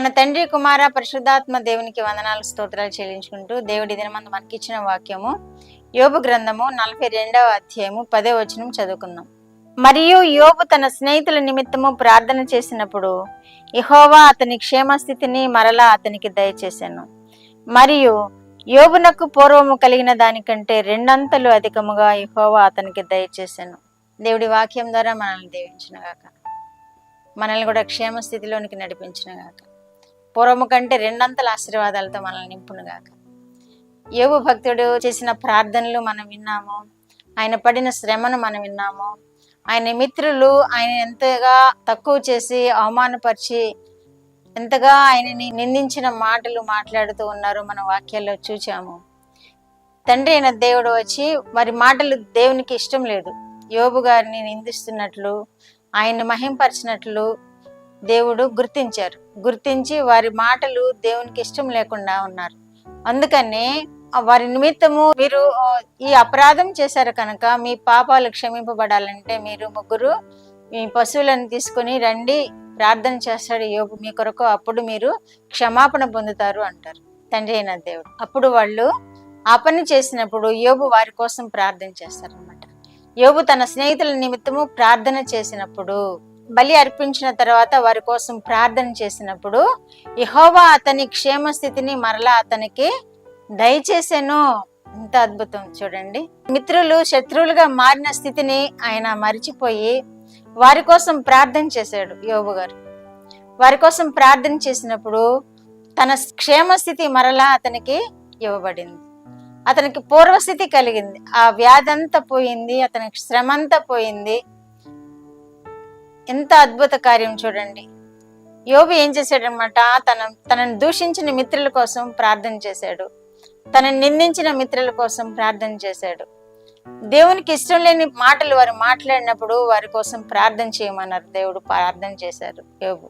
మన తండ్రి కుమార పరిశుద్ధాత్మ దేవునికి వందనాలు స్తోత్రాలు చెల్లించుకుంటూ దేవుడి దినమందు మనకిచ్చిన వాక్యము యోబు గ్రంథము 42వ అధ్యాయము 10వ వచనం చదువుకుందాం. మరియు యోబు తన స్నేహితుల నిమిత్తము ప్రార్థన చేసినప్పుడు యెహోవా అతని క్షేమస్థితిని మరలా అతనికి దయచేశాను. మరియు యోబునకు పూర్వము కలిగిన దానికంటే రెండంతలు అధికముగా యెహోవా అతనికి దయచేశాను. దేవుడి వాక్యం ద్వారా మనల్ని దీవించునుగాక, మనల్ని కూడా క్షేమస్థితిలోనికి నడిపించునుగాక, పూర్వము కంటే రెండంతల ఆశీర్వాదాలతో మనల్ని నింపునుగాక. యోబు భక్తుడు చేసిన ప్రార్థనలు మనం విన్నాము, ఆయన పడిన శ్రమను మనం విన్నాము. ఆయన మిత్రులు ఆయన ఎంతగా తక్కువ చేసి అవమానపరిచి ఎంతగా ఆయనని నిందించిన మాటలు మాట్లాడుతూ ఉన్నారు మన వాక్యాల్లో చూచాము. తండ్రి అయిన దేవుడు వచ్చి వారి మాటలు దేవునికి ఇష్టం లేదు, యోబు గారిని నిందిస్తున్నట్లు ఆయన్ని మహింపరిచినట్లు దేవుడు గుర్తించి వారి మాటలు దేవునికి ఇష్టం లేకుండా ఉన్నారు. అందుకనే వారి నిమిత్తము మీరు ఈ అపరాధం చేశారు కనుక మీ పాపాలు క్షమింపబడాలంటే మీరు ముగ్గురు మీ పశువులను తీసుకుని రండి, ప్రార్థన చేస్తాడు యోబు మీ కొరకు, అప్పుడు మీరు క్షమాపణ పొందుతారు అంటారు తండ్రి అయిన దేవుడు. అప్పుడు వాళ్ళు ఆ పని చేసినప్పుడు యోబు వారి కోసం ప్రార్థన చేస్తారనమాట. యోబు తన స్నేహితుల నిమిత్తము ప్రార్థన చేసినప్పుడు, బలి అర్పించిన తర్వాత వారి కోసం ప్రార్థన చేసినప్పుడు యెహోవా అతని క్షేమస్థితిని మరలా అతనికి దయచేసాను. ఎంత అద్భుతం చూడండి. మిత్రులు శత్రువులుగా మారిన స్థితిని ఆయన మరిచిపోయి వారి కోసం ప్రార్థన చేశాడు యోబు గారు. వారి కోసం ప్రార్థన చేసినప్పుడు తన క్షేమస్థితి మరలా అతనికి ఇవ్వబడింది, అతనికి పూర్వస్థితి కలిగింది, ఆ వ్యాధి అంతా పోయింది, అతనికి శ్రమ అంతా పోయింది. ఎంత అద్భుత కార్యం చూడండి. యోబు ఏం చేశాడనమాట, తనను దూషించిన మిత్రుల కోసం ప్రార్థన చేశాడు, తనని నిందించిన మిత్రుల కోసం ప్రార్థన చేశాడు. దేవునికి ఇష్టం లేని మాటలు వారు మాట్లాడినప్పుడు వారి కోసం ప్రార్థన చేయమన్నారు, దేవుడు ప్రార్థన చేశారు యోబు.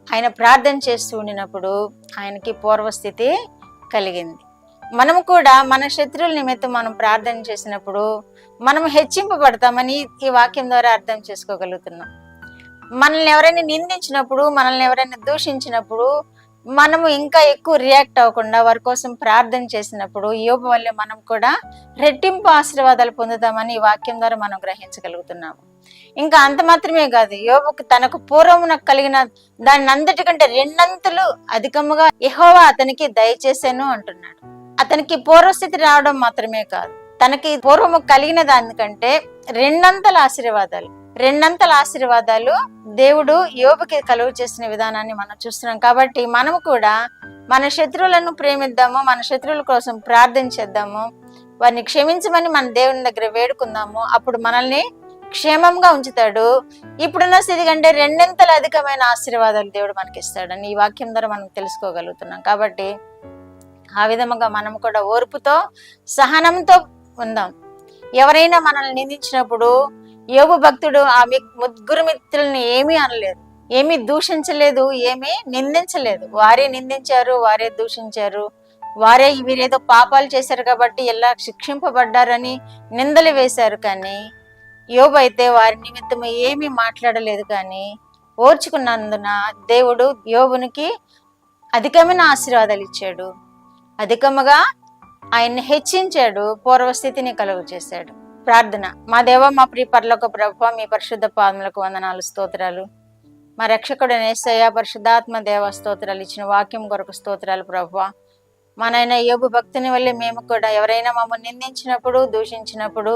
ఆయన ప్రార్థన చేస్తూ ఉండినప్పుడు ఆయనకి పూర్వస్థితి కలిగింది. మనము కూడా మన శత్రువుల నిమిత్తం మనం ప్రార్థన చేసినప్పుడు మనం హెచ్చింపబడతామని ఈ వాక్యం ద్వారా అర్థం చేసుకోగలుగుతున్నాం. మనల్ని ఎవరైనా నిందించినప్పుడు, మనల్ని ఎవరైనా దూషించినప్పుడు మనము ఇంకా ఎక్కువ రియాక్ట్ అవ్వకుండా వారి కోసం ప్రార్థన చేసినప్పుడు యోబు వల్లే మనం కూడా రెట్టింపు ఆశీర్వాదాలు పొందుతామని ఈ వాక్యం ద్వారా మనం గ్రహించగలుగుతున్నాము. ఇంకా అంత మాత్రమే కాదు, యోబుకు తనకు పూర్వమున కలిగిన దాని అంతటికంటే రెండంతలు అధికముగా యెహోవా అతనికి దయచేశాను అంటున్నాడు. అతనికి పూర్వస్థితి రావడం మాత్రమే కాదు, తనకి పూర్వము కలిగిన దానికంటే రెండంతల ఆశీర్వాదాలు దేవుడు యోబుకి కలుగు చేసిన విధానాన్ని మనం చూస్తున్నాం. కాబట్టి మనము కూడా మన శత్రువులను ప్రేమిద్దాము, మన శత్రువుల కోసం ప్రార్థన చేద్దాము, వారిని క్షమించమని మన దేవుని దగ్గర వేడుకుందాము. అప్పుడు మనల్ని క్షేమంగా ఉంచుతాడు. ఇప్పుడున్న స్థితి కంటే రెండింతల అధికమైన ఆశీర్వాదాలు దేవుడు మనకి ఇస్తాడని ఈ వాక్యం ద్వారా మనం తెలుసుకోగలుగుతున్నాం. కాబట్టి ఆ విధముగా మనం కూడా ఓర్పుతో సహనంతో ఉందాం. ఎవరైనా మనల్ని నిందించినప్పుడు యోబు భక్తుడు ఆ ముగ్గురు మిత్రుల్ని ఏమీ అనలేదు, ఏమీ దూషించలేదు, ఏమీ నిందించలేదు. వారే నిందించారు, వారే దూషించారు, వారే వీరేదో పాపాలు చేశారు కాబట్టి ఎలా శిక్షింపబడ్డారని నిందలు వేశారు. కానీ యోబు అయితే వారి నిమిత్తము ఏమీ మాట్లాడలేదు. కానీ ఓర్చుకున్నందున దేవుడు యోబునికి అధికమైన ఆశీర్వాదాలు ఇచ్చాడు, అధికముగా ఆయన్ని హెచ్చించాడు, పూర్వస్థితిని కలుగు చేశాడు. ప్రార్థన. మా దేవ, మా ప్రియ పరలోక ప్రభువా, మీ పరిశుద్ధ పాదములకు వందనాలు స్తోత్రాలు. మా రక్షకుడు యేసయ్య పరిశుద్ధాత్మ దేవ స్తోత్రాలు, ఇచ్చిన వాక్యం కొరకు స్తోత్రాలు ప్రభువా. మా నాయన యోబు భక్తుని వల్లే మేము కూడా ఎవరైనా మమ్మల్ని నిందించినప్పుడు, దూషించినప్పుడు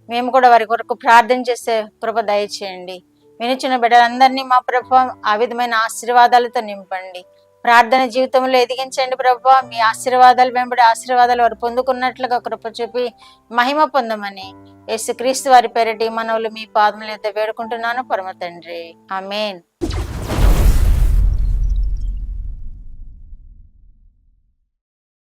మేము కూడా వారి కొరకు ప్రార్థన చేసే కృప దయచేయండి. వినిచిన బిడ్డలందరినీ మా ప్రభువా ఆ విధమైన ఆశీర్వాదాలతో నింపండి. ప్రార్థన జీవితంలో ఎదిగించండి ప్రభువా. మీ ఆశీర్వాదాలు వెంబడి ఆశీర్వాదాలు వారు పొందుకున్నట్లుగా కృప చూపి మహిమ పొందమని యేసుక్రీస్తు వారి పేరిట మనవులు మీ పాదముల యొద్ద వేడుకుంటున్నాను పరమ తండ్రి. ఆమేన్.